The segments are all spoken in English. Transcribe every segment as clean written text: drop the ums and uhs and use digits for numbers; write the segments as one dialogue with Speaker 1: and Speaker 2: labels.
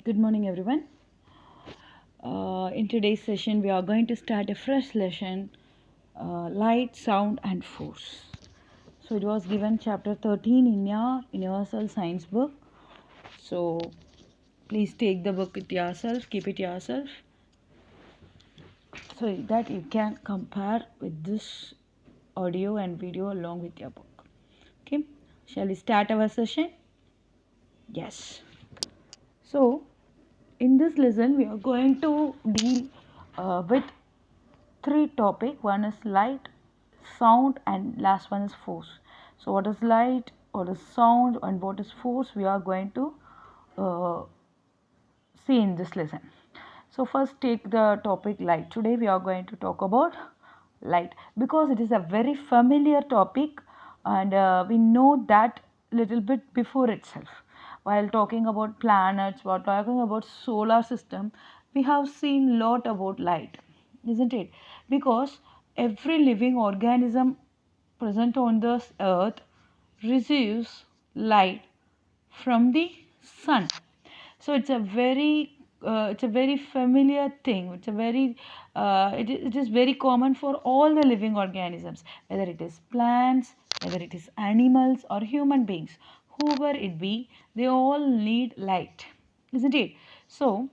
Speaker 1: Good morning, everyone. In today's session, we are going to start a fresh lesson, light, sound, and force. So it was given chapter 13 in your Universal Science book. So please take the book with yourself, keep it yourself, so that you can compare with this audio and video along with your book. Okay, shall we start our session? Yes. So in this lesson, we are going to deal with three topic. One is light, sound, and last one is force. So what is light, what is sound, and what is force, we are going to uh, see in this lesson. So first take the topic light. Today we are going to talk about light because it is a very familiar topic, and we know that little bit before itself. While talking about planets, while talking about solar system, we have seen lot about light, isn't it? Because every living organism present on this earth receives light from the sun. So it's a very familiar thing. It is very common for all the living organisms, whether it is plants, whether it is animals or human beings, whoever it be, they all need light, isn't it? So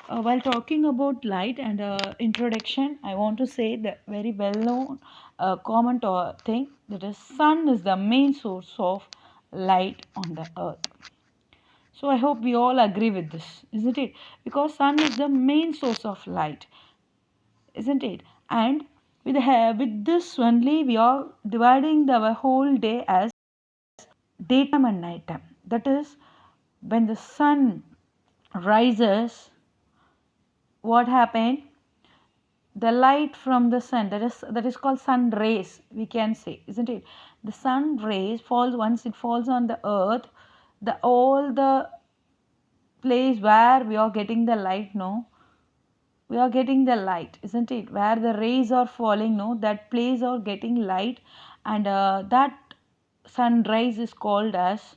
Speaker 1: while talking about light and introduction, I want to say the very well known common thing, that is sun is the main source of light on the earth. So I hope we all agree with this, isn't it? Because sun is the main source of light, isn't it? And with this only we are dividing the whole day as daytime and nighttime. That is, when the sun rises, what happened? The light from the sun, that is called sun rays, we can say, isn't it? The sun rays falls, once it falls on the earth, the all the place where we are getting the light, no, we are getting the light, isn't it? Where the rays are falling, no, that place are getting light, and that sunrise is called as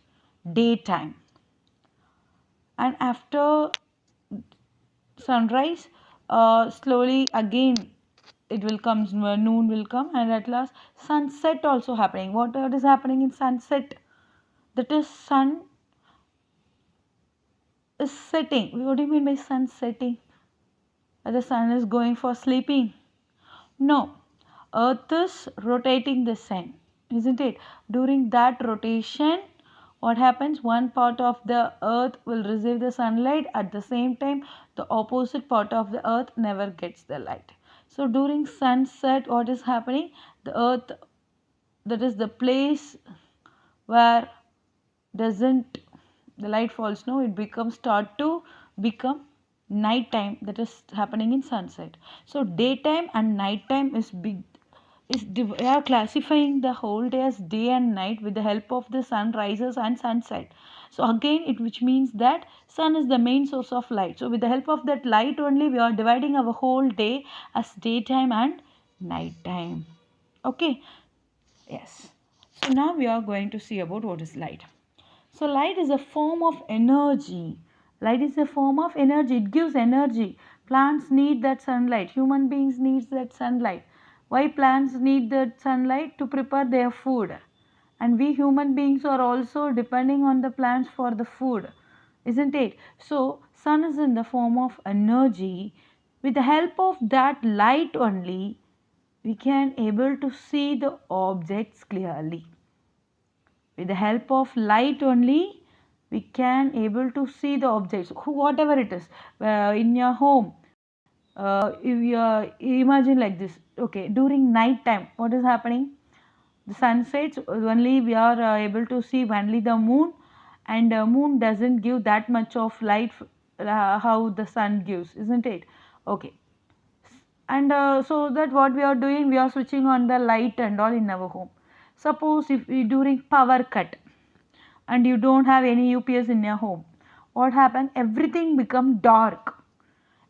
Speaker 1: daytime. And after sunrise, slowly again it will come, noon will come, and at last sunset also happening. What is happening in sunset? That is, sun is setting. What do you mean by sun setting? The sun is going for sleeping? No, earth is rotating the sun, isn't it? During that rotation, what happens? One part of the earth will receive the sunlight, at the same time the opposite part of the earth never gets the light. So during sunset, what is happening? The earth, that is the place where doesn't the light falls, no, it becomes start to become night time. That is happening in sunset. So daytime and night time is big, we are classifying the whole day as day and night with the help of the sun rises and sunset. So again, it which means that sun is the main source of light. So with the help of that light only, we are dividing our whole day as daytime and night time. Okay, yes. So now we are going to see about what is light. So light is a form of energy. Light is a form of energy. It gives energy. Plants need that sunlight. Human beings need that sunlight. Why plants need that sunlight? To prepare their food. And we human beings are also depending on the plants for the food, isn't it? So sun is in the form of energy. With the help of that light only, we can able to see the objects clearly. With the help of light only, we can able to see the objects, whatever it is, in your home. If you imagine like this, okay, during night time, what is happening? The sun sets, only we are able to see only the moon, and moon doesn't give that much of light how the sun gives, isn't it? Okay. And so that what we are doing, we are switching on the light and all in our home. Suppose if we during power cut and you don't have any UPS in your home, what happens? Everything become dark,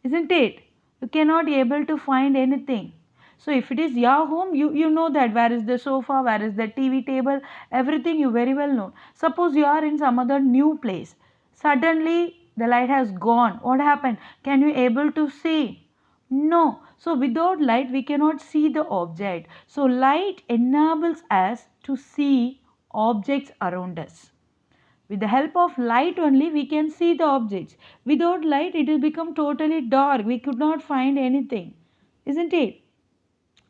Speaker 1: isn't it? You cannot able to find anything. So if it is your home, you know that where is the sofa, where is the TV table, everything you very well know. Suppose you are in some other new place, suddenly The light has gone. What happened? Can you able to see? No. So without light we cannot see the object. So light enables us to see objects around us. With the help of light only we can see the objects. Without light it will become totally dark. We could not find anything. Isn't it?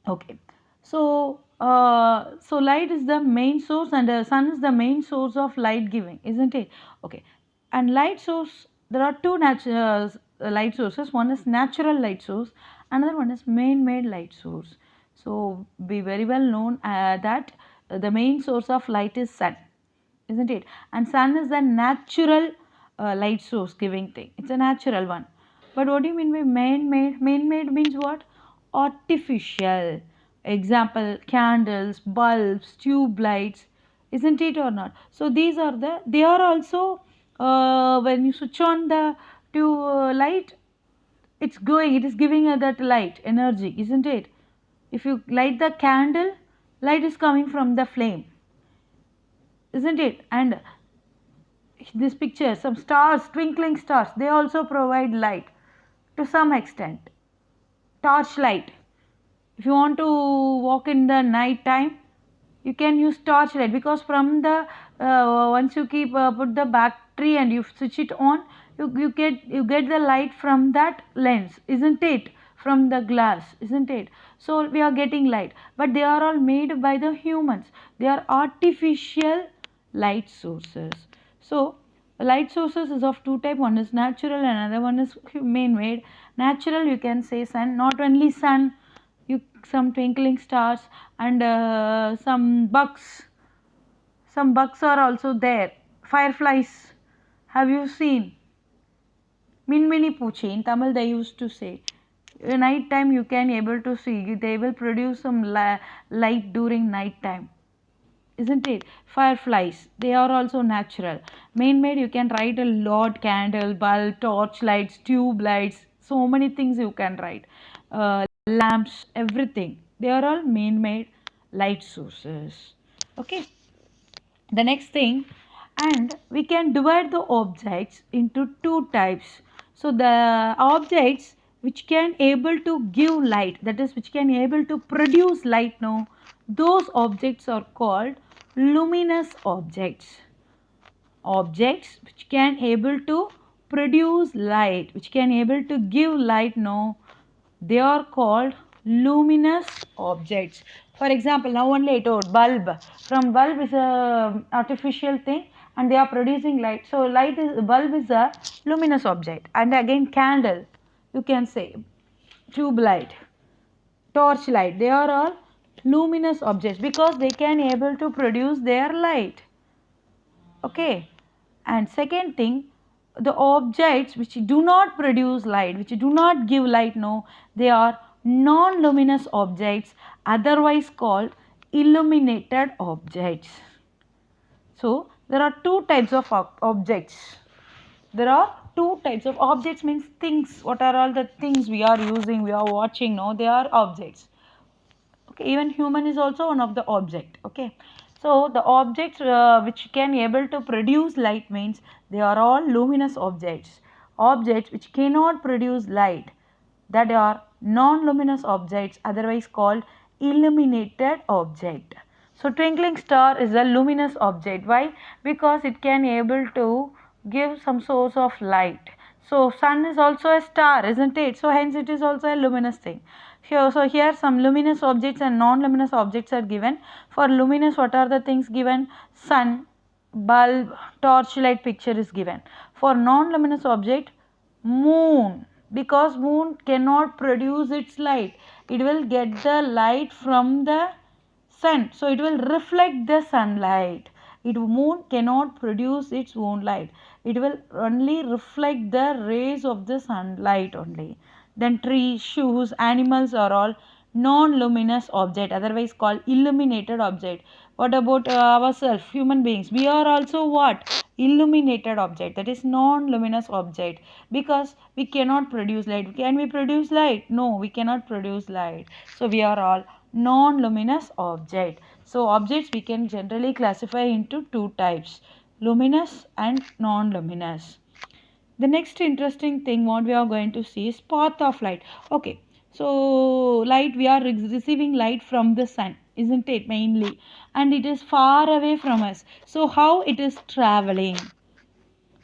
Speaker 1: Okay. So light is the main source and the sun is the main source of light giving, isn't it? Okay. And light source, there are two natural light sources. One is natural light source, another one is man-made light source. So be very well known that the main source of light is sun, isn't it? And sun is the natural light source giving thing. It's a natural one. But what do you mean by man-made? Man-made means what? Artificial. Example, candles, bulbs, tube lights, isn't it or not? So these are they are also, when you switch on the tube light, it's going, it is giving that light energy, isn't it? If you light the candle, light is coming from the flame, isn't it? And this picture, some stars, twinkling stars, they also provide light to some extent. Torch light, if you want to walk in the night time, you can use torch light, because from the once you keep put the battery and you switch it on, you get the light from that lens, isn't it? From the glass, isn't it? So we are getting light, but they are all made by the humans. They are artificial light sources. So light sources is of two type. One is natural and another one is man-made. Natural, you can say sun. Not only sun, you some twinkling stars and some bugs. Some bugs are also there. Fireflies. Have you seen? Minmini Poochi, in Tamil they used to say. Night time you can able to see. They will produce some light during night time, isn't it? Fireflies, they are also natural. Man-made, you can write a lot. Candle, bulb, torch lights, tube lights, so many things you can write. Lamps, everything, they are all man-made light sources. Okay. The next thing, and we can divide the objects into two types. So the objects which can able to give light, that is which can able to produce light, no, those objects are called luminous objects. Objects which can able to produce light, which can able to give light, no, they are called luminous objects. For example, now only I told bulb. From bulb is a artificial thing and they are producing light. So light is, bulb is a luminous object. And again candle, you can say, tube light, torch light, they are all luminous objects because they can able to produce their light. Okay. And second thing, the objects which do not produce light, which do not give light, no, they are non-luminous objects, otherwise called illuminated objects. So there are two types of objects. There are two types of objects, means things. What are all the things we are using, we are watching, no, they are objects. Okay, even human is also one of the object. Okay, so the objects which can able to produce light means they are all luminous objects. Objects which cannot produce light, that are non-luminous objects, otherwise called illuminated object. So twinkling star is a luminous object. Why? Because it can able to give some source of light. So sun is also a star, isn't it? So hence it is also a luminous thing. So here some luminous objects and non-luminous objects are given. For luminous, what are the things given? Sun, bulb, torchlight picture is given. For non-luminous object, moon, because moon cannot produce its light. It will get the light from the sun. So it will reflect the sunlight. Moon cannot produce its own light. It will only reflect the rays of the sunlight only. Then trees, shoes, animals are all non-luminous object, otherwise called illuminated object. What about ourselves, human beings? We are also what? Illuminated object, that is non-luminous object, because we cannot produce light. Can we produce light? No, we cannot produce light. So we are all non-luminous object. So objects we can generally classify into two types, luminous and non-luminous. The next interesting thing what we are going to see is path of light. Okay, so light, we are receiving light from the sun, isn't it, mainly, and it is far away from us. So how it is traveling?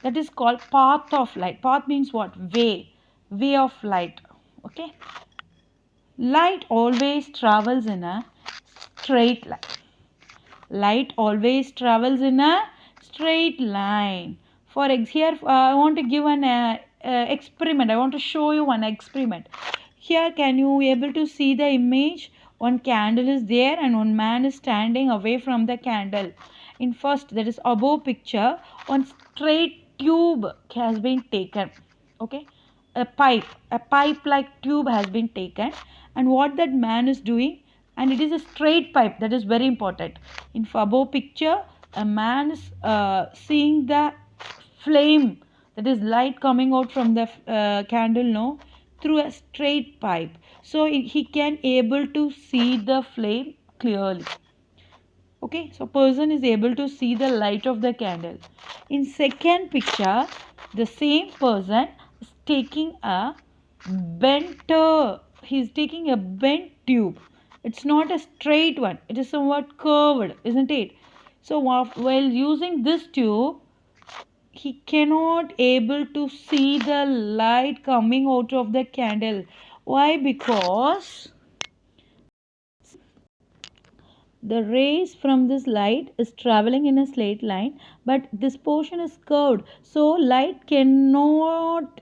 Speaker 1: That is called path of light. Path means what? Way of light. Okay, light always travels in a straight line. Light always travels in a straight line. Here I want to give an experiment. I want to show you one experiment. Here, can you able to see the image? One candle is there and one man is standing away from the candle. In first, that is above picture, one straight tube has been taken. Okay, a pipe like tube has been taken, and what that man is doing, and it is a straight pipe, that is very important. In above picture, a man is seeing the flame, that is light coming out from the candle, no, through a straight pipe. So he can able to see the flame clearly. Okay, so person is able to see the light of the candle. In second picture, the same person is taking a he's taking a bent tube. It's not a straight one, it is somewhat curved, isn't it? So while using this tube, he cannot able to see the light coming out of the candle. Why? Because the rays from this light is traveling in a straight line, but this portion is curved, so light cannot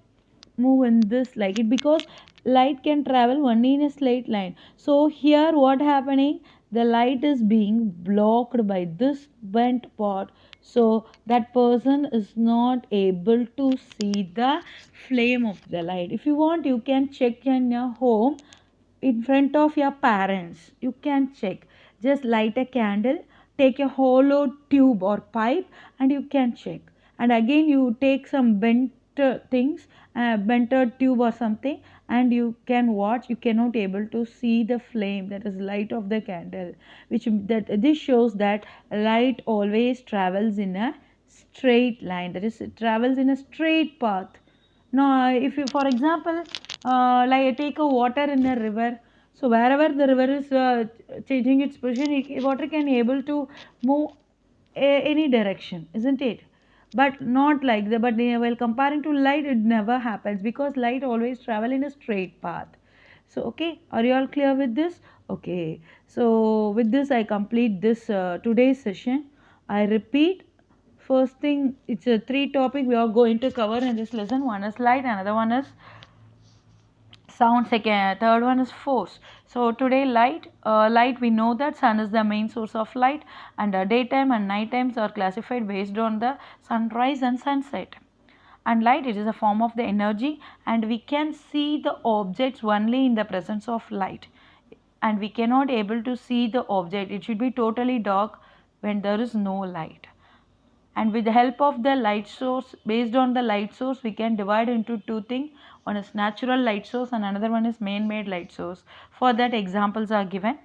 Speaker 1: move in this like it, because light can travel only in a straight line. So here what happening, the light is being blocked by this bent part, so that person is not able to see the flame of the light. If you want, you can check in your home, in front of your parents, you can check. Just light a candle, take a hollow tube or pipe, and you can check. And again you take some bent things, bent tube or something, and you can watch. You cannot able to see the flame, that is light of the candle, which that this shows that light always travels in a straight line, that is, it travels in a straight path. Now, if you, for example, like take a water in a river, so wherever the river is changing its position, water can able to move any direction, isn't it? But not like the, but while comparing to light, it never happens, because light always travel in a straight path. So okay, are you all clear with this? Okay, so with this I complete this today's session. I repeat, first thing, it's a three topic we are going to cover in this lesson. One is light, another one is sound, second, third one is force. So today light, we know that sun is the main source of light, and daytime and night times are classified based on the sunrise and sunset. And light, it is a form of the energy, and we can see the objects only in the presence of light, and we cannot able to see the object. It should be totally dark when there is no light. And with the help of the light source, based on the light source, we can divide into two things. One is natural light source and another one is man-made light source. For that, examples are given.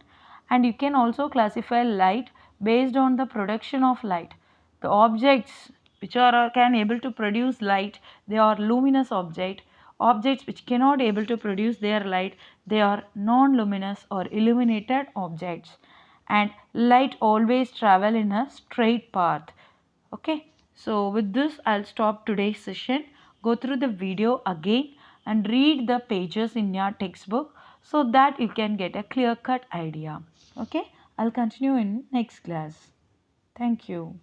Speaker 1: And you can also classify light based on the production of light. The objects which are can able to produce light, they are luminous objects which cannot able to produce their light, they are non-luminous or illuminated objects. And light always travel in a straight path. Okay, so with this I'll stop today's session. Go through the video again and read the pages in your textbook, so that you can get a clear cut idea. Okay, I'll continue in next class. Thank you.